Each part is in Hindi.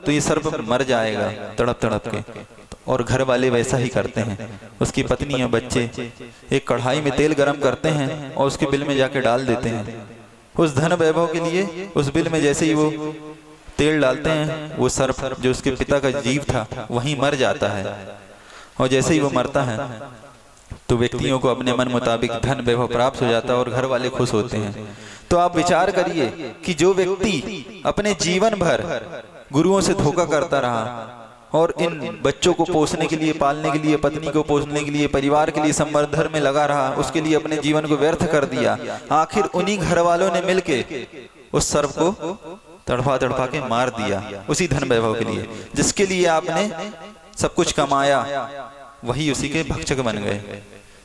तो ये सर्प मर जाएगा तड़प तड़प के। और घर वाले वैसा ही करते हैं। उसकी पत्नी और बच्चे एक कढ़ाई में तेल गरम करते हैं और उसके बिल में जाके डाल देते हैं। उस धन वैभव के लिए उस बिल में जैसे ही वो तेल डालते हैं, वो सर्प जो उसके पिता का जीव था वहीं मर जाता है। और जैसे ही वो मरता है तो व्यक्तियों को अपने मन मुताबिक धन वैभव प्राप्त हो जाता है और घर वाले खुश होते हैं। तो आप विचार करिए कि जो व्यक्ति अपने जीवन भर गुरुओं से धोखा करता रहा और इन बच्चों को पोसने के लिए, पालने के लिए, पत्नी को पोसने के लिए, परिवार के लिए संवर्धन में लगा रहा, उसके लिए अपने जीवन को व्यर्थ कर दिया, आखिर उन्हीं घर वालों ने मिलके उस सर्प को तड़पा तड़पा के मार दिया उसी धन वैभव के लिए। जिसके लिए आपने सब कुछ कमाया वही उसी के भक्षक बन गए।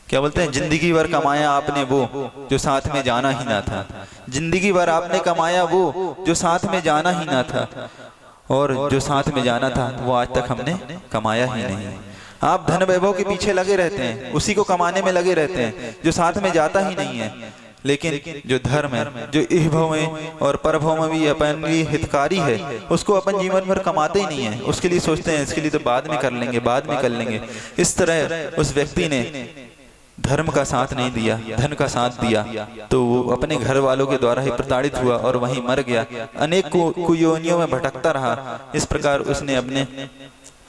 क्या बोलते हैं, जिंदगी भर कमाया आपने वो जो साथ में जाना ही ना था। जिंदगी भर आपने कमाया वो जो साथ में जाना ही ना था, और जो साथ में जाना था वो आज तक हमने कमाया ही नहीं। आप धन वैभव के पीछे लगे रहते हैं, उसी को कमाने में लगे रहते हैं जो साथ में जाता ही नहीं है। लेकिन जो धर्म है, जो इह भव में और पर भव में भी अपन हितकारी है, उसको अपन जीवन भर कमाते ही नहीं है। उसके लिए सोचते हैं इसके लिए तो बाद में कर लेंगे, बाद में कर लेंगे। इस तरह उस व्यक्ति ने धर्म का साथ नहीं दिया, धन का साथ दिया, तो वो अपने घर वालों के द्वारा ही प्रताड़ित हुआ और वहीं मर गया। अनेक कुयोनियों में भटकता रहा। इस प्रकार उसने अपने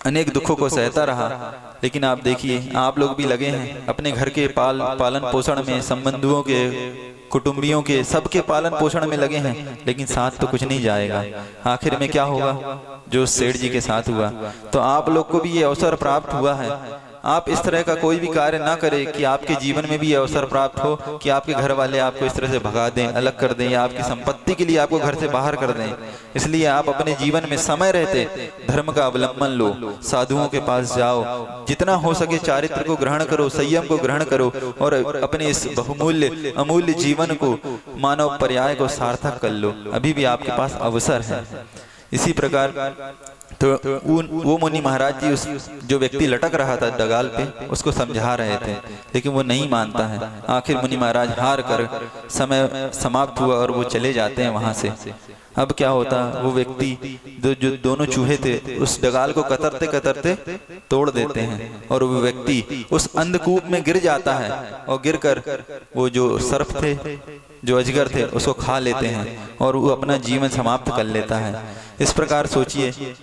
अनेक दुखों को सहता रहा। लेकिन आप देखिए, आप लोग भी लगे हैं अपने घर के पालन पोषण में, संबंधियों के, कुटुंबियों के, सबके पालन पोषण में लगे हैं, लेकिन साथ तो कुछ नहीं जाएगा। आखिर में क्या होगा, जो सेठ जी के साथ हुआ। तो आप लोग को भी ये अवसर प्राप्त हुआ है। आप इस तरह का कोई भी कार्य ना करें कि आपके जीवन में भी अवसर प्राप्त हो कि आपके घर वाले आपको इस तरह से भगा दें, अलग कर दें, या आपकी संपत्ति के लिए आपको घर से बाहर कर दें। इसलिए आप अपने जीवन में समय रहते धर्म का अवलंबन लो, साधुओं के पास जाओ, जितना हो सके चारित्र को ग्रहण करो, संयम को ग्रहण करो, और अपने इस बहुमूल्य अमूल्य जीवन को, मानव पर्याय को सार्थक कर लो। अभी भी आपके पास अवसर है। इसी प्रकार तो वो मुनि महाराज जी, उस जो व्यक्ति लटक रहा था डगाल पे, उसको समझा रहे थे, लेकिन वो नहीं मानता है। आखिर मुनि महाराज हार कर समय समाप्त हुआ और वो चले जाते हैं वहां से। अब क्या होता, वो व्यक्ति जो दोनों चूहे थे उस डगाल को कतरते कतरते तोड़ देते हैं, और वो व्यक्ति उस अंधकूप में गिर जाता है, और गिरकर वो जो सर्प थे, जो अजगर थे, उसको खा लेते हैं और वो अपना जीवन समाप्त कर लेता है। इस प्रकार सोचिए,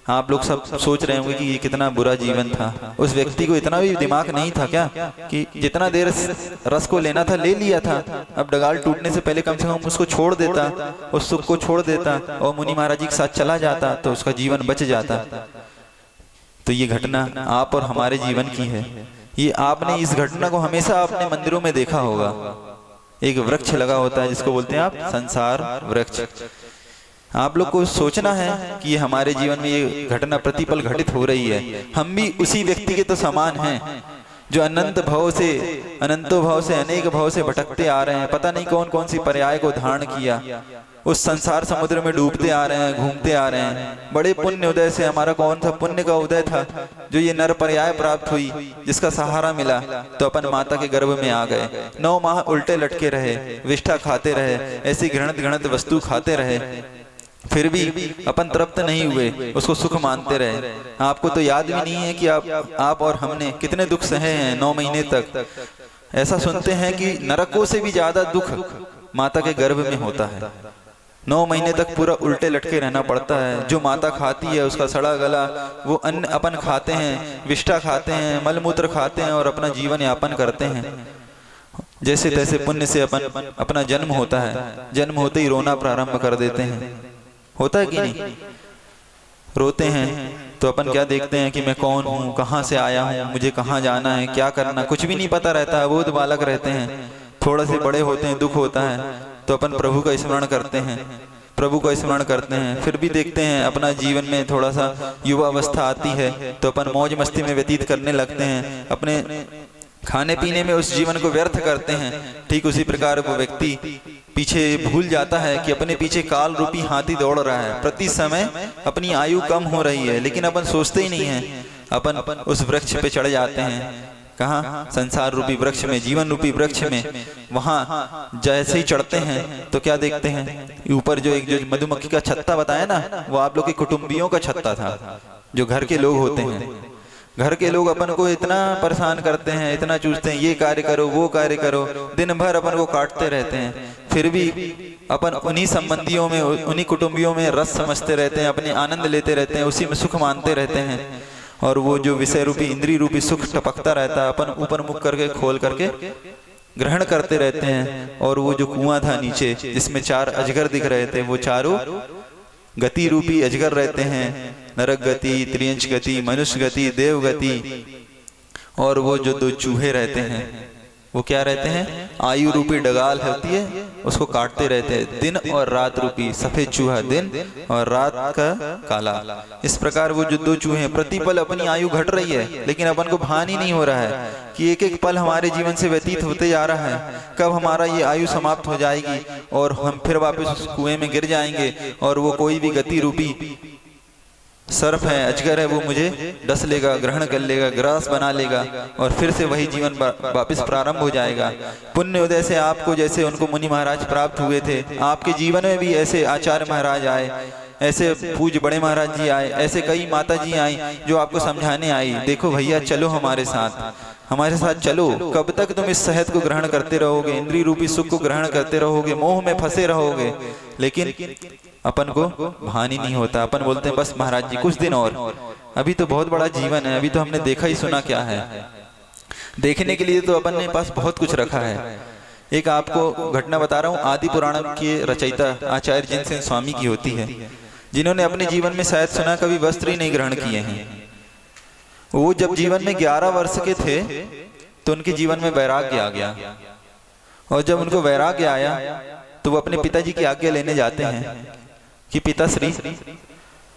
आप लोग सब सोच रहे होंगे कि ये कितना बुरा जीवन था। उस व्यक्ति को इतना भी दिमाग नहीं था क्या कि जितना देर रस को लेना था ले लिया था, अब डगाल टूटने से पहले कम से कम उसको छोड़ देता, उस सुख को छोड़ देता और मुनि महाराज जी के साथ चला जाता तो उसका जीवन बच जाता। तो ये घटना आप और हमारे जीवन की है। ये आपने इस घटना को हमेशा अपने मंदिरों में देखा होगा। एक वृक्ष लगा होता है जिसको बोलते हैं आप संसार वृक्ष। आप लोग को सोचना है कि ये हमारे जीवन में ये घटना प्रतिपल घटित हो रही है। हम भी उसी व्यक्ति के तो समान हैं जो अनंतो भाव से अनेक भाव से भटकते आ रहे हैं। पता नहीं कौन कौन सी पर्याय को धारण किया, उस संसार समुद्र में डूबते आ रहे हैं, घूमते आ रहे हैं। बड़े पुण्य उदय से हमारा कौन सा पुण्य का उदय था जो ये नर पर्याय प्राप्त हुई, जिसका सहारा मिला तो अपन माता के गर्भ में आ गए। 9 माह उल्टे लटके रहे, विष्ठा खाते रहे, ऐसी घृणित घृणित वस्तु खाते रहे, फिर भी अपन तृप्त नहीं हुए, उसको सुख मानते रहे। आपको तो याद भी नहीं है कि आप और हमने कितने दुख सहे हैं 9 महीने तक। ऐसा सुनते हैं कि नरकों से भी ज्यादा दुख माता के गर्भ में होता है। 9 महीने तक पूरा उल्टे लटके रहना पड़ता है। जो माता खाती है उसका सड़ा गला, वो अन्न अपन खाते हैं, विष्ठा खाते हैं, मलमूत्र खाते हैं और अपना जीवन यापन करते हैं। जैसे तैसे पुण्य से अपन अपना जन्म होता है, जन्म होते ही रोना प्रारंभ कर देते हैं। होता है कि नहीं? रोते हैं तो अपन क्या देखते हैं कि मैं कौन हूँ, कहाँ से आया हूँ, मुझे कहाँ जाना है, क्या करना, कुछ भी नहीं पता रहता है। बोध बालक रहते हैं। थोड़ा से बड़े होते हैं, दुख होता है तो अपन प्रभु का स्मरण करते हैं, प्रभु का स्मरण करते हैं। फिर भी देखते हैं अपना जीवन में थोड़ा सा युवा अवस्था आती है तो अपन मौज मस्ती में व्यतीत करने लगते हैं, अपने खाने पीने में उस जीवन को व्यर्थ करते हैं। ठीक उसी प्रकार वो व्यक्ति पीछे भूल जाता है कि अपने पीछे काल रूपी हाथी दौड़ रहा है। प्रति समय अपनी आयु कम हो रही है, लेकिन अपन सोचते ही नहीं है। अपन उस वृक्ष पे चढ़ जाते हैं, कहाँ? संसार रूपी वृक्ष में, जीवन रूपी वृक्ष में। वहां जैसे ही चढ़ते हैं तो क्या देखते हैं? ऊपर जो एक जो मधुमक्खी का छत्ता बताया ना, वो आप लोग के कुटुंबियों का छत्ता था, जो घर के लोग होते हैं। घर के लोग अपन को इतना परेशान करते हैं, इतना चूसते हैं, ये कार्य करो, वो कार्य करो, दिन भर अपन को काटते रहते हैं। फिर भी अपन उन्हीं संबंधियों में, उन्हीं कुटुंबियों में रस समझते रहते हैं, अपने आनंद लेते रहते हैं, उसी में सुख मानते रहते हैं। और वो जो विषय रूपी, इंद्रिय रूपी सुख टपकता रहता है, अपन ऊपर मुख करके खोल करके ग्रहण करते रहते हैं। और वो जो कुआं था नीचे, जिसमें 4 अजगर दिख रहे थे, वो चारों गति रूपी अजगर रहते हैं। नरक गति, त्रियंच गति, मनुष्य गति, देव गति। और वो जो 2 चूहे रहते हैं, वो क्या रहते हैं? आयु रूपी डगाल होती है, उसको काटते रहते हैं। दिन और रात रूपी, सफेद चूहा दिन और रात का काला। इस प्रकार वो जो 2 चूहे हैं, प्रतिपल अपनी आयु घट रही है, लेकिन अपन को भान ही नहीं हो रहा है कि एक एक पल हमारे जीवन से व्यतीत होते जा रहा है। कब हमारा ये आयु समाप्त हो जाएगी और हम फिर वापस उस कुएं में गिर जाएंगे, और वो कोई भी गति रूपी सर्प है, अजगर है, वो मुझे डस लेगा, ग्रहण कर लेगा, ग्रास बना लेगा, और फिर से वही जीवन वापस प्रारंभ हो जाएगा। पुण्य उदय से आपको, जैसे उनको मुनि महाराज प्राप्त हुए थे, आपके जीवन में भी ऐसे आचार्य महाराज आए, ऐसे पूज्य बड़े महाराज जी आए, ऐसे कई माता जी आई जो आपको समझाने आई, देखो भैया चलो हमारे साथ चलो। कब तक तुम इस शहद को ग्रहण करते रहोगे, इंद्रिय रूपी सुख को ग्रहण करते रहोगे, मोह में फंसे रहोगे? लेकिन अपन को भान ही नहीं होता। अपन बोलते हैं बस महाराज जी कुछ दिन और, अभी तो बहुत बड़ा जीवन है, अभी तो हमने देखा ही सुना क्या है। देखने के लिए तो अपन ने पास बहुत कुछ रखा है। एक आपको घटना बता रहा हूँ, आदि पुराण के रचयिता आचार्य जिनसेन स्वामी की होती है, जिन्होंने अपने जीवन में शायद सुना कभी वस्त्र ही नहीं ग्रहण किए हैं। वो जब जीवन में 11 वर्ष के थे तो उनके जीवन में वैराग्य आ गया, और जब उनको वैराग्य आया तो वो अपने पिताजी की आज्ञा लेने जाते हैं कि पिताश्री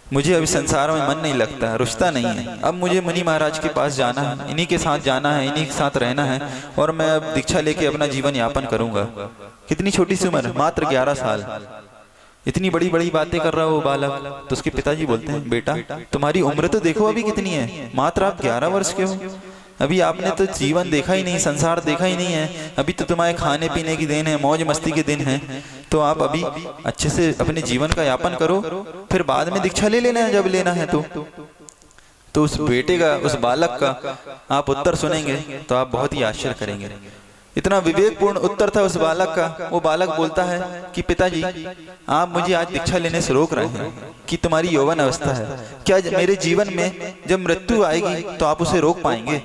मुझे अभी संसार में मन नहीं लगता, रुचता नहीं है, अब मुझे मुनि महाराज के पास जाना है, इन्हीं के साथ जाना है, इन्हीं के साथ रहना है, और मैं अब दीक्षा लेके अपना जीवन यापन करूंगा। कितनी छोटी सी उम्र, मात्र 11 साल, इतनी बड़ी बड़ी बातें कर रहा है वो बालक। तो उसके पिताजी बोलते हैं, बेटा तुम्हारी उम्र तो देखो अभी कितनी है, मात्र आप 11 वर्ष के हो, अभी आपने तो जीवन देखा ही नहीं, संसार देखा ही नहीं है, अभी तो तुम्हारे खाने पीने की दिन है, मौज मस्ती के दिन है, तो आप अभी अच्छे से अपने जीवन का यापन करो, फिर बाद में दीक्षा ले लेना है जब लेना है। तो उस बेटे का, उस बालक का आप उत्तर सुनेंगे तो आप बहुत ही आश्चर्य करेंगे। इतना विवेकपूर्ण उत्तर था उस बालक का। वो बालक बोलता है कि पिताजी आप मुझे आज दीक्षा लेने से रोक रहे हैं कि तुम्हारी यौवन अवस्था है, क्या मेरे जीवन में जब मृत्यु आएगी तो आप उसे रोक पाएंगे?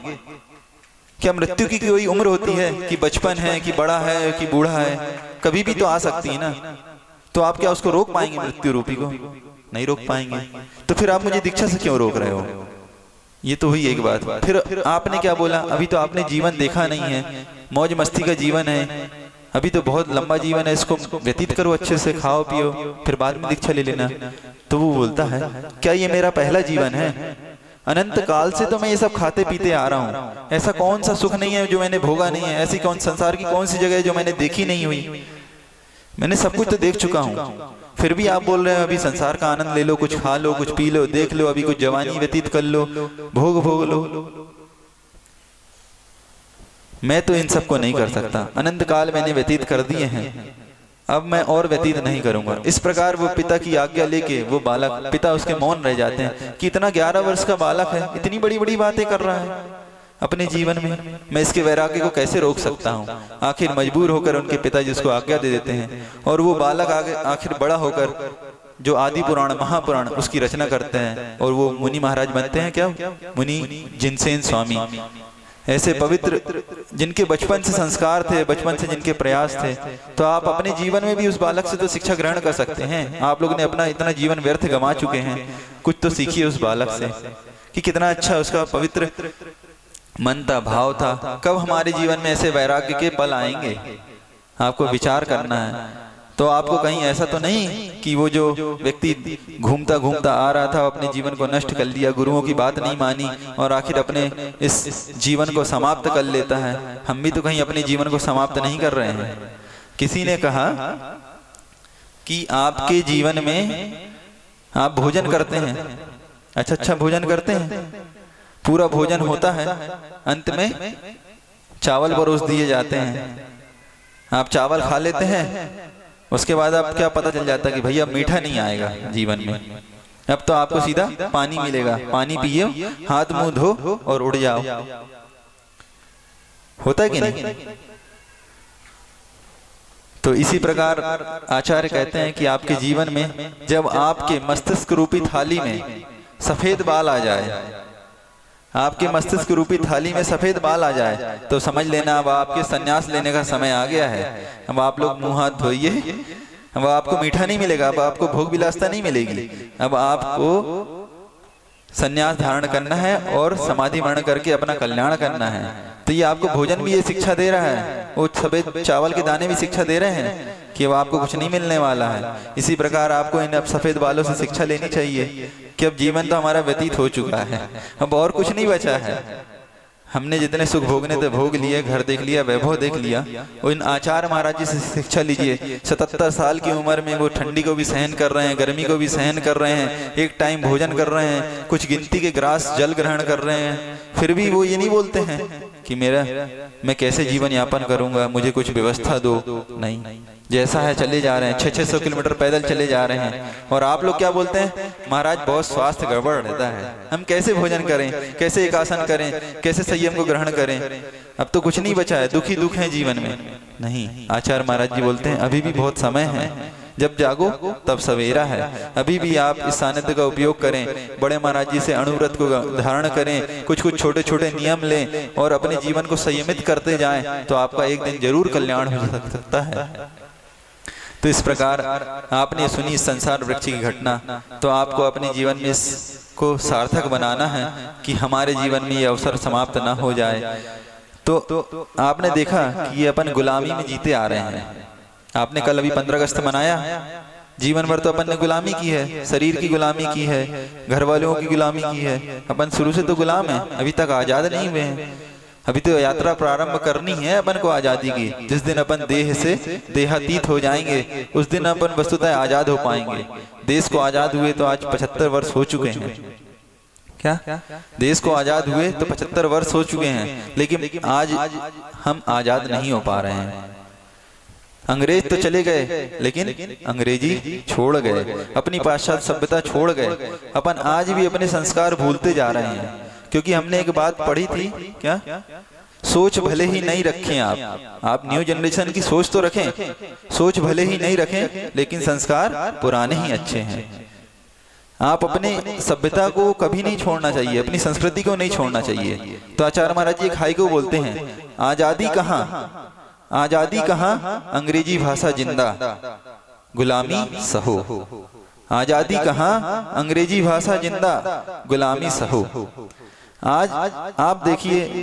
क्या मृत्यु की कोई उम्र होती है कि बचपन है, कि बड़ा है, कि बूढ़ा है? कभी भी तो आ सकती है ना। तो आप क्या उसको रोक पाएंगे? मृत्यु रूपी को नहीं रोक पाएंगे। तो फिर आप मुझे दीक्षा से क्यों रोक रहे हो? ये तो हुई एक बात। फिर आपने क्या बोला, अभी तो आपने जीवन देखा नहीं है, मौज मस्ती का जीवन है, अभी तो बहुत लंबा जीवन है, इसको व्यतीत करो, अच्छे से खाओ पियो, फिर बाद में दीक्षा ले लेना। तो वो बोलता है, क्या ये मेरा पहला जीवन है? अनंत काल से तो मैं ये सब खाते पीते आ रहा हूँ, ऐसा कौन सा सुख नहीं है जो मैंने भोगा नहीं है, ऐसी कौन संसार की कौन सी जगह है जो मैंने देखी नहीं हुई? मैंने सब कुछ तो देख चुका हूँ, फिर भी आप बोल रहे हैं अभी संसार का आनंद ले लो, कुछ खा लो, कुछ पी लो, देख लो, अभी कुछ जवानी व्यतीत कर लो, भोग लो। मैं तो इन सबको नहीं कर सकता, अनंत काल मैंने व्यतीत कर दिए हैं, अब मैं और व्यतीत नहीं करूंगा। इस प्रकार वो पिता की आज्ञा लेके वो बालक, पिता उसके मौन रह जाते हैं कि इतना 11 वर्ष का बालक है, इतनी बड़ी बड़ी बातें कर रहा है अपने जीवन में, मैं इसके वैराग्य को कैसे रोक सकता हूँ? आखिर मजबूर होकर उनके पिताजी उसको आज्ञा दे देते हैं, और वो बालक आखिर बड़ा होकर जो आदि पुराण, महापुराण उसकी रचना करते हैं, और वो मुनि महाराज बनते हैं। क्या? मुनि जिनसेन स्वामी। ऐसे पवित्र जिनके बचपन से संस्कार थे, बचपन से जिनके प्रयास थे, तो आप अपने जीवन में भी उस बालक से तो शिक्षा ग्रहण कर सकते हैं। आप लोग ने अपना इतना जीवन व्यर्थ गंवा चुके हैं, कुछ तो सीखिए उस बालक से कि कितना अच्छा उसका पवित्र मन था, भाव था। कब हमारे जीवन में ऐसे वैराग्य के पल आएंगे, आपको विचार करना है। तो आपको कहीं ऐसा तो नहीं कि वो जो व्यक्ति घूमता घूमता आ रहा था अपने जीवन को नष्ट कर लिया, गुरुओं की बात नहीं मानी और आखिर अपने इस जीवन को समाप्त कर लेता है। हम भी तो कहीं अपने जीवन को समाप्त नहीं कर रहे हैं। किसी ने कहा कि आपके जीवन में आप भोजन करते हैं, अच्छा भोजन करते हैं, पूरा भोजन होता है, अंत में चावल परोस दिए जाते हैं। आप चावल खा लेते हैं, उसके बाद आप क्या पता चल जाता है कि भैया मीठा नहीं आएगा जीवन में, अब तो आपको सीधा पानी मिलेगा, पानी पियो, हाथ मुंह धो और उड़ जाओ। होता है कि नहीं? तो इसी प्रकार आचार्य कहते हैं कि आपके जीवन में जब आपके मस्तिष्क रूपी थाली में सफेद बाल आ जाए, आपके मस्तिष्क रूपी थाली में सफेद बाल आ जाए, तो समझ लेना अब आपके संन्यास लेने का समय आ गया है। अब आप लोग मुंह हाथ धोइए, अब आपको मीठा नहीं मिलेगा, अब आपको भोग विलासता नहीं मिलेगी, अब आपको संन्यास धारण करना है और समाधि मरण करके अपना कल्याण करना है। तो ये आपको भोजन भी ये शिक्षा दे रहा है, वो सफेद चावल के दाने भी शिक्षा दे रहे हैं कि अब आपको कुछ नहीं मिलने वाला है। इसी प्रकार आपको इन अब सफेद बालों से शिक्षा लेनी चाहिए कि अब जीवन तो हमारा व्यतीत हो चुका है, अब और कुछ नहीं बचा है। हमने जितने सुख भोगने थे भोग लिए, घर देख लिया, वैभव देख लिया। और इन आचार्य महाराज जी से शिक्षा लीजिए। 77 साल की उम्र में वो ठंडी को भी सहन कर रहे हैं, गर्मी को भी सहन कर रहे हैं, एक टाइम भोजन कर रहे हैं, कुछ गिनती के ग्रास जल ग्रहण कर रहे हैं, फिर भी वो ये नहीं बोलते हैं कि मैं कैसे जीवन यापन करूंगा, मुझे कुछ व्यवस्था दो। नहीं, जैसा है चले जा रहे हैं, 600-600 किलोमीटर पैदल चले जा रहे हैं। और आप लोग क्या बोलते हैं, महाराज बहुत स्वास्थ्य गड़बड़ रहता है, हम कैसे भोजन करें, कैसे एक आसन करें, कैसे संयम को ग्रहण करें, अब तो कुछ नहीं बचा है, दुख ही दुख है जीवन में। नहीं, आचार्य महाराज जी बोलते हैं अभी भी बहुत समय है, जब जागो तब सवेरा है। अभी भी आप इस सानिध्य का उपयोग करें, बड़े महाराज जी से अणुव्रत को धारण करें, कुछ कुछ छोटे छोटे नियम लें और अपने जीवन को संयमित करते जाएं, तो आपका एक दिन जरूर कल्याण हो सकता है। तो इस प्रकार आपने सुनी संसार वृक्ष की घटना, तो आपको अपने जीवन में इसको सार्थक बनाना है कि हमारे जीवन में ये अवसर समाप्त ना हो जाए। तो आपने देखा कि ये अपन गुलामी में जीते आ रहे हैं। आपने कल अभी 15 अगस्त मनाया, जीवन भर तो अपन ने गुलामी की है, शरीर की गुलामी की है, घर वालों की गुलामी की है, अपन शुरू से तो गुलाम है, अभी तक आजाद नहीं हुए हैं। अभी तो यात्रा प्रारंभ करनी है अपन को आजादी की। जिस दिन अपन देह से देहातीत हो जाएंगे, उस दिन अपन वस्तुतः आजाद हो पाएंगे। देश को आजाद हुए तो आज 75 वर्ष हो चुके हैं। क्या देश को आजाद हुए तो 75 वर्ष हो चुके हैं, लेकिन आज हम आजाद नहीं हो पा रहे हैं। अंग्रेज तो चले गए, लेकिन अंग्रेजी छोड़ गए, अपनी पाश्चात्य सभ्यता छोड़ गए। अपन आज भी अपने संस्कार भूलते जा रहे हैं, क्योंकि हमने एक बात पढ़ी थी, क्या सोच भले ही नहीं रखें आप न्यू जनरेशन की सोच तो रखें, सोच भले ही नहीं रखें, लेकिन संस्कार पुराने ही अच्छे हैं। आप अपने सभ्यता को कभी नहीं छोड़ना चाहिए, अपनी संस्कृति को नहीं छोड़ना चाहिए। तो आचार्य महाराज जी एक हाई को बोलते हैं, आजादी कहाँ, आजादी कहाँ, अंग्रेजी भाषा जिंदा, गुलामी सहो। आजादी कहाँ, अंग्रेजी भाषा जिंदा, गुलामी सहो। आज आप देखिए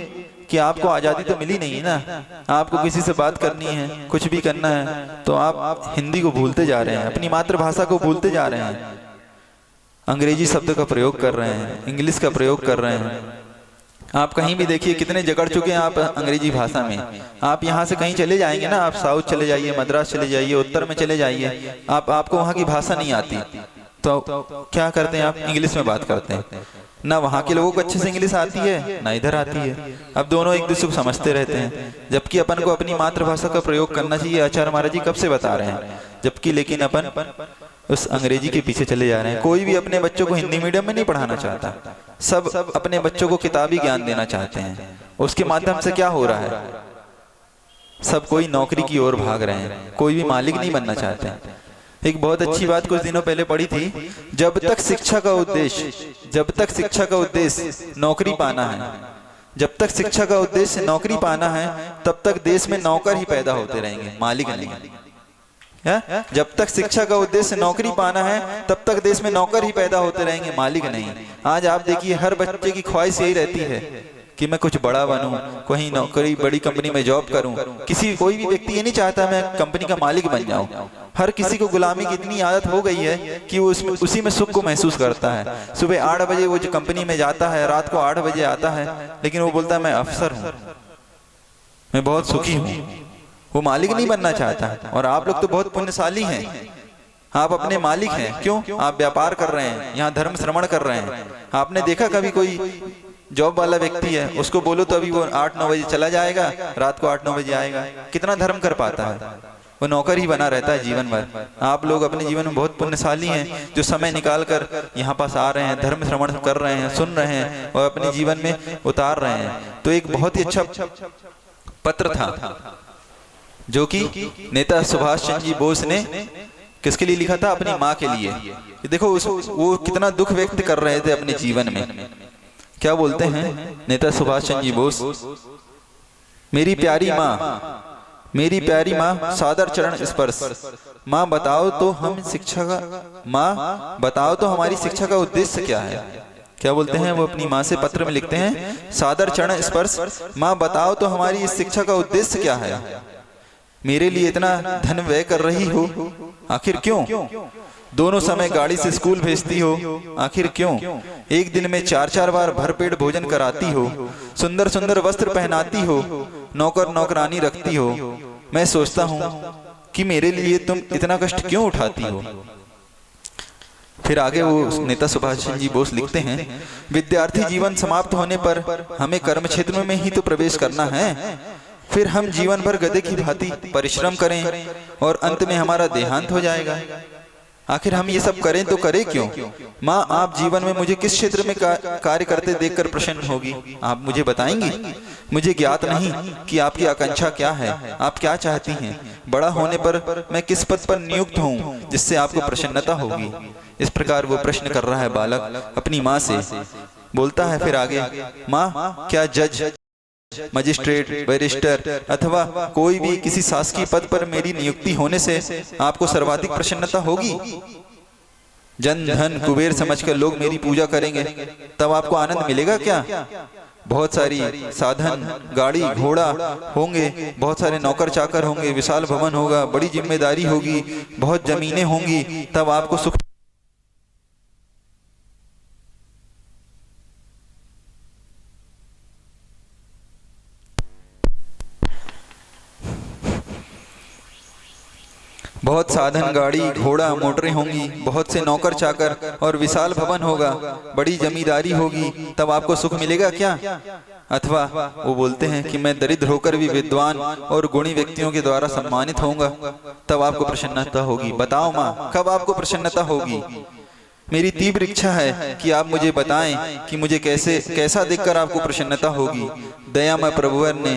कि आपको आजादी तो मिली नहीं है ना, आपको किसी से बात करनी है, कुछ भी करना है, तो आप हिंदी को भूलते जा रहे हैं, अपनी मातृभाषा को भूलते जा रहे हैं, अंग्रेजी शब्द का प्रयोग कर रहे हैं, इंग्लिश का प्रयोग कर रहे हैं। आप कहीं भी देखिए कितने जकड़ चुके हैं आप अंग्रेजी भाषा में। आप यहाँ से कहीं चले जाएंगे ना, आप साउथ चले जाइए, मद्रास चले जाइए, उत्तर में चले जाइए, आपको वहाँ की भाषा नहीं आती, तो क्या करते हैं आप, इंग्लिश में बात करते हैं। ना वहाँ के लोगों को अच्छे से इंग्लिश आती है, ना इधर आती है। अब दोनों एक दूसरे को समझते रहते हैं, जबकि अपन को अपनी मातृभाषा का प्रयोग करना चाहिए। आचार्य महाराज जी कब से बता रहे हैं, जबकि लेकिन अपन उस अंग्रेजी के पीछे चले जा रहे हैं। कोई भी अपने बच्चों को हिंदी मीडियम में नहीं पढ़ाना चाहता, सब अपने बच्चों को किताबी ज्ञान देना चाहते हैं। उसके माध्यम से क्या हो रहा है, सब कोई नौकरी की ओर भाग रहे हैं, कोई भी मालिक नहीं बनना चाहते हैं। एक बहुत अच्छी बात कुछ दिनों पहले पढ़ी थी, जब तक शिक्षा का उद्देश्य नौकरी पाना है, जब तक शिक्षा का उद्देश्य नौकरी पाना है, तब तक देश में नौकर ही पैदा होते रहेंगे, मालिक नहीं। जब तक शिक्षा का उद्देश्य नौकरी पाना है, तब तक देश में नौकर ही पैदा होते रहेंगे, मालिक नहीं। आज आप देखिए हर बच्चे की ख्वाहिश यही रहती है कि मैं कुछ बड़ा बनूं, कहीं नौकरी बड़ी कंपनी में जॉब करूं। कोई भी व्यक्ति ये नहीं चाहता मैं कंपनी का मालिक बन जाऊं। हर किसी को गुलामी की इतनी आदत हो गई है कि वो उसी में सुख को महसूस करता है। सुबह 8 बजे वो जो कंपनी में जाता है, रात को 8 बजे आता है, लेकिन वो बोलता है मैं अफसर हूँ, मैं बहुत सुखी हूँ। वो मालिक नहीं बनना चाहता। और आप लोग तो बहुत पुण्यशाली हैं, आप अपने मालिक हैं। क्यों? आप व्यापार कर रहे हैं, यहाँ धर्म श्रवण कर रहे हैं। आपने देखा कभी कोई जॉब वाला व्यक्ति है, उसको बोलो तो अभी वो 8-9 बजे चला जाएगा, रात को 8-9 बजे आएगा, कितना धर्म कर पाता है? वो नौकर ही बना रहता है जीवन भर। आप लोग अपने जीवन में बहुत पुण्यशाली हैं जो समय निकाल कर यहाँ पास आ रहे हैं, धर्म श्रवण कर रहे हैं, सुन रहे हैं और अपने जीवन में उतार रहे हैं। तो एक बहुत ही अच्छा पत्र था जो कि नेता सुभाष चंद्र जी बोस ने किसके लिए लिखा था? अपनी माँ के लिए। देखो वो कितना दुख व्यक्त कर रहे थे अपने जीवन में। क्या बोलते हैं नेता सुभाष चंद्र जी बोस? मेरी प्यारी माँ, मेरी प्यारी माँ, सादर चरण स्पर्श। माँ बताओ तो हम शिक्षा का, माँ बताओ तो हमारी शिक्षा का उद्देश्य क्या है? क्या बोलते हैं वो अपनी माँ से पत्र में लिखते हैं, सादर चरण स्पर्श। माँ बताओ तो हमारी इस शिक्षा का उद्देश्य क्या है? मेरे लिए इतना धन व्यय कर रही हो, आखिर क्यों? दोनों समय गाड़ी से स्कूल भेजती हो, आखिर क्यों? एक दिन में 4-4 बार भरपेट भोजन कराती हो, सुंदर सुंदर वस्त्र पहनाती हो, नौकर नौकरानी रखती हो। मैं सोचता हूँ कि मेरे लिए तुम इतना कष्ट क्यों उठाती हो? फिर आगे वो नेता सुभाष चंद्र जी बोस लिखते हैं, विद्यार्थी जीवन समाप्त होने पर हमें कर्म क्षेत्र में ही तो प्रवेश करना है। फिर हम जीवन भर गधे की भांति परिश्रम करें और अंत में हमारा देहांत हो जाएगा। आखिर हम ये सब करें तो करें क्यों? माँ, आप जीवन में मुझे किस क्षेत्र में कार्य करते देखकर प्रसन्न होगी? आप मुझे बताएंगी? मुझे ज्ञात नहीं कि आपकी आकांक्षा क्या है, आप क्या चाहती हैं। बड़ा होने पर मैं किस पद पर नियुक्त हूँ जिससे आपको प्रसन्नता होगी? इस प्रकार वो प्रश्न कर रहा है बालक अपनी माँ से। बोलता है फिर आगे, माँ, क्या जज, मजिस्ट्रेट, बैरिस्टर अथवा कोई भी किसी शासकीय पद पर मेरी नियुक्ति होने से आपको सर्वाधिक प्रसन्नता होगी? जन धन कुबेर समझकर लोग मेरी पूजा करेंगे, तब आपको आनंद मिलेगा क्या? बहुत सारी साधन, गाड़ी घोड़ा होंगे, बहुत सारे नौकर चाकर होंगे, विशाल भवन होगा, बड़ी जिम्मेदारी होगी, बहुत जमीनें होंगी, तब आपको सुख। बहुत साधन, गाड़ी घोड़ा मोटरें होंगी, बहुत से नौकर चाकर और विशाल भवन होगा, बड़ी जमींदारी होगी, तब आपको सुख मिलेगा क्या? अथवा वो बोलते हैं कि मैं दरिद्र होकर भी विद्वान और गुणी व्यक्तियों के द्वारा सम्मानित होऊंगा, तब आपको प्रसन्नता होगी। बताओ माँ, कब आपको प्रसन्नता होगी? मेरी तीव्र इच्छा है कि आप मुझे बताएं कि मुझे कैसा देखकर आपको प्रसन्नता होगी। दयामय प्रभुवर ने,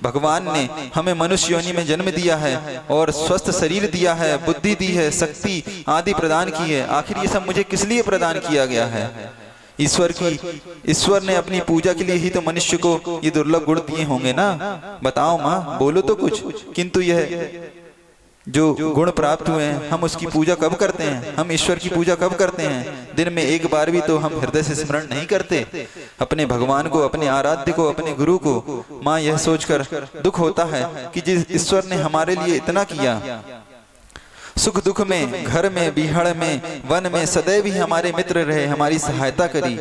भगवान ने हमें मनुष्य योनि में जन्म दिया है और स्वस्थ शरीर दिया है, बुद्धि दी है, शक्ति आदि प्रदान की है। आखिर ये सब मुझे किस लिए प्रदान किया गया है? ईश्वर ने अपनी पूजा के लिए ही तो मनुष्य को ये दुर्लभ गुण दिए होंगे ना। बताओ माँ, बोलो तो कुछ। किंतु यह जो गुण प्राप्त हुए हैं, हम उसकी पूजा कब करते हैं? हम ईश्वर की पूजा कब करते हैं? दिन में एक बार भी तो हम हृदय से स्मरण नहीं करते अपने भगवान को, अपने आराध्य को, अपने गुरु को। माँ, यह सोचकर दुख होता है कि जिस ईश्वर ने हमारे लिए इतना किया, सुख दुख में, घर में, बिहड़ में, वन में सदैव ही हमारे मित्र रहे, हमारी सहायता करी,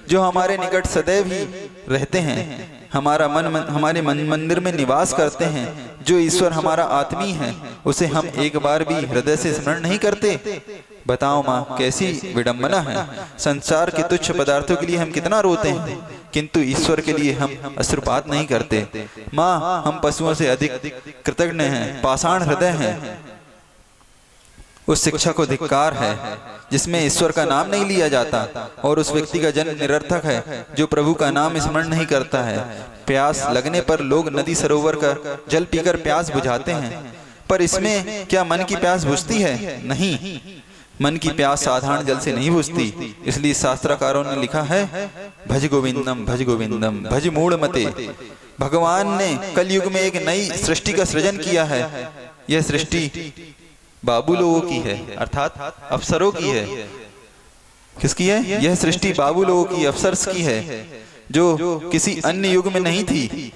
जो हमारे निकट सदैव ही रहते हैं, हमारे मन मंदिर में निवास करते हैं, जो ईश्वर हमारा आत्मी है, उसे हम एक बार भी हृदय से स्मरण नहीं करते। बताओ माँ, कैसी विडंबना है। संसार के तुच्छ पदार्थों के लिए हम कितना रोते हैं, किंतु ईश्वर के लिए हम अश्रुपात नहीं करते। माँ, हम पशुओं से अधिक कृतज्ञ हैं, पाषाण हृदय हैं। उस शिक्षा को धिक्कार है जिसमें ईश्वर का नाम नहीं लिया जाता, और उस व्यक्ति का जन्म निरर्थक है जो प्रभु का नाम स्मरण नहीं करता है। प्यास लगने पर लोग नदी सरोवर का जल पीकर प्यास बुझाते हैं, पर इसमें क्या मन की प्यास बुझती है? नहीं, मन की प्यास साधारण जल से नहीं बुझती। इसलिए शास्त्रकारों ने लिखा है, भज गोविंदम भज गोविंदम भज मूढ़ मते। भगवान ने कलयुग में एक नई सृष्टि का सृजन किया है। यह सृष्टि बाबू लोगों की है, अर्थात अफसरों की है। किसकी है? यह सृष्टि बाबू लोगों की, अफसर्स की है, जो किसी अन्य युग में नहीं थी।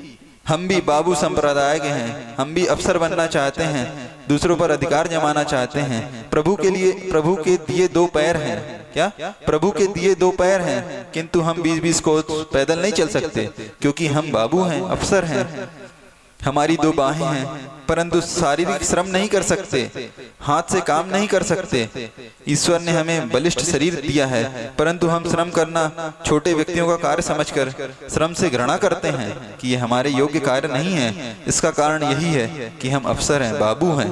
हम भी बाबू संप्रदाय के हैं, हम भी अफसर बनना चाहते हैं, दूसरों पर अधिकार जमाना चाहते हैं। प्रभु के दिए 2 पैर हैं। क्या? प्रभु के दिए 2 पैर हैं, किंतु हम 20-20 को पैदल नहीं चल सकते, क्योंकि हम बाबू हैं, अफसर हैं। हमारी 2 बाहें हैं, परंतु शारीरिक श्रम नहीं कर सकते, हाथ से काम नहीं कर सकते। ईश्वर ने हमें बलिष्ठ शरीर दिया है, परंतु हम श्रम करना छोटे व्यक्तियों का कार्य समझकर श्रम से घृणा करते हैं कि ये हमारे योग्य कार्य नहीं है। इसका कारण यही है कि हम अफसर हैं, बाबू हैं।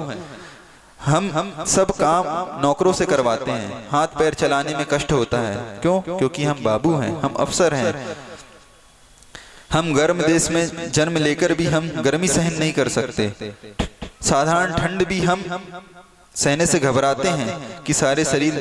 हम सब काम नौकरों से करवाते हैं, हाथ पैर चलाने में कष्ट होता है। क्यों? क्योंकि हम बाबू हैं, हम अफसर हैं। हम गर्म देश में जन्म लेकर भी हम गर्मी सहन नहीं कर सकते। साधारण ठंड भी हम सहने से घबराते हैं कि सारे शरीर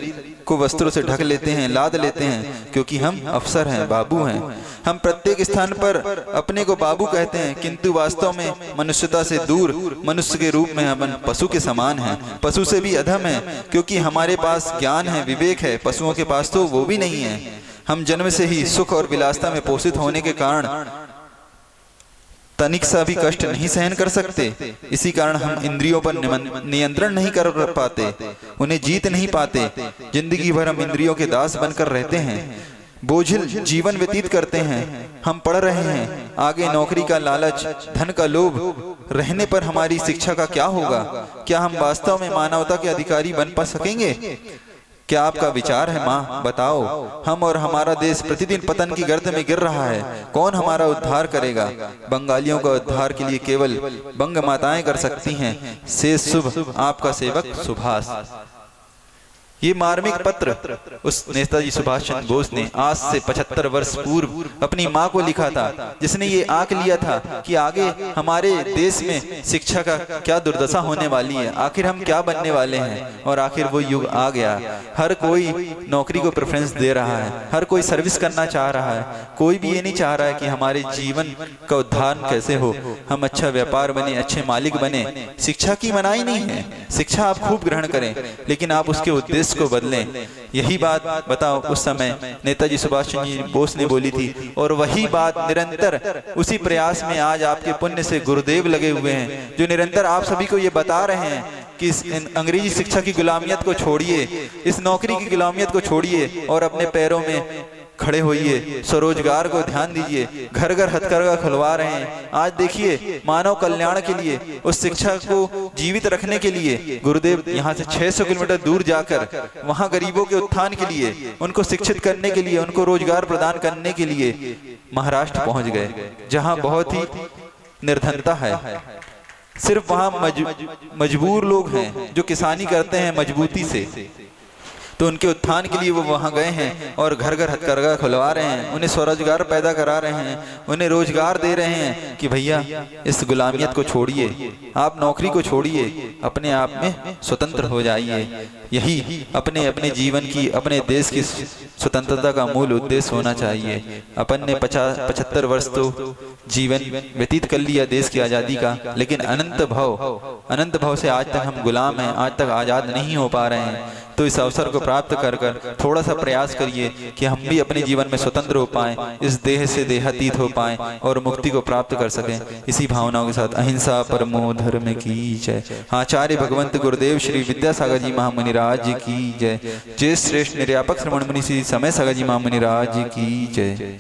को वस्त्रों से ढक लेते हैं, लाद लेते हैं, क्योंकि हम अफसर हैं, बाबू हैं। हम प्रत्येक स्थान पर अपने को बाबू कहते हैं, किंतु वास्तव में मनुष्यता से दूर मनुष्य के रूप में हम पशु के समान हैं, पशु से भी अधम हैं, क्योंकि हमारे पास ज्ञान है, विवेक है, पशुओं के पास तो वो भी नहीं है। हम जन्म से ही सुख और विलासता में पोषित होने के कारण तनिक सा भी कष्ट नहीं सहन कर सकते। इसी कारण हम इंद्रियों पर नियंत्रण नहीं कर पाते, उन्हें जीत नहीं पाते। जिंदगी भर हम इंद्रियों के दास बनकर रहते हैं, बोझिल जीवन व्यतीत करते हैं। हम पढ़ रहे हैं, आगे नौकरी का लालच, धन का लोभ रहने पर हमारी शिक्षा का क्या होगा? क्या हम वास्तव में मानवता के अधिकारी बन पा सकेंगे? क्या आपका विचार है माँ? बताओ। हम और हमारा देश प्रतिदिन पतन की गर्त में गिर रहा है। कौन हमारा उद्धार करेगा? बंगालियों का उद्धार के लिए केवल बंग माताएं कर सकती हैं। शेष शुभ आपका सेवक सुभाष। ये मार्मिक पत्र उस नेताजी सुभाष चंद्र बोस ने आज से 75 वर्ष पूर्व अपनी माँ को लिखा था, जिसने ये आंक लिया था कि आगे हमारे देश में शिक्षा का क्या दुर्दशा होने वाली है, आखिर हम क्या बनने वाले हैं। और आखिर वो युग आ गया। हर कोई नौकरी को प्रेफरेंस दे रहा है, हर कोई सर्विस करना चाह रहा है। कोई भी ये नहीं चाह रहा है कि हमारे जीवन का उद्धार कैसे हो, हम अच्छा व्यापार बने, अच्छे मालिक बने। शिक्षा की मनाही नहीं है, शिक्षा आप खूब ग्रहण करें, लेकिन आप उसके उद्देश्य को बदलें। यही बात बताओ उस समय नेताजी सुभाष चंद्र बोस ने बोली थी, और वही बात निरंतर उसी प्रयास में आज आपके पुण्य से गुरुदेव लगे हुए हैं, जो निरंतर आप सभी को ये बता रहे हैं कि इस अंग्रेजी शिक्षा की गुलामियत को छोड़िए, इस नौकरी की गुलामियत को छोड़िए और अपने पैरों में खड़े होइए, स्वरोजगार को ध्यान दीजिए। घर घर हथकरघा खुलवा रहे हैं। आज देखिए, मानव कल्याण के लिए, उस शिक्षा को जीवित रखने के लिए गुरुदेव यहाँ से 600 किलोमीटर दूर जाकर वहाँ गरीबों के उत्थान के लिए, उनको शिक्षित करने के लिए, उनको रोजगार प्रदान करने के लिए महाराष्ट्र पहुँच गए, जहाँ बहुत ही निर्धनता है। सिर्फ वहाँ मजबूर लोग हैं जो किसानी करते हैं मजबूती से, तो उनके उत्थान के लिए वो वहाँ गए हैं और घर घर हथकरघा खुलवा रहे हैं, उन्हें स्वरोजगार पैदा करा रहे हैं, उन्हें रोजगार दे रहे हैं कि भैया इस गुलामियत को छोड़िए, आप नौकरी को छोड़िए, अपने आप में स्वतंत्र हो जाइए। यही अपने अपने जीवन की, अपने देश की स्वतंत्रता का मूल उद्देश्य होना चाहिए। अपन ने 75 वर्ष तो जीवन व्यतीत कर लिया देश की आज़ादी का, लेकिन अनंत भाव से आज तक हम गुलाम हैं, आज तक आज़ाद नहीं हो पा रहे हैं। तो इस अवसर को प्राप्त कर कर थोड़ा सा प्रयास करिए कि हम भी अपने जीवन में स्वतंत्र हो पाएं, इस देह से देहातीत हो पाएं और मुक्ति को प्राप्त कर सकें। इसी भावनाओं के साथ अहिंसा परमो धर्म की जय। आचार्य भगवंत गुरुदेव श्री विद्यासागर जी महामुनि राज की जय। जय श्रेष्ठ निर्यापक श्रवण मुनि श्री समय सागर जी महामुनि राज की जय।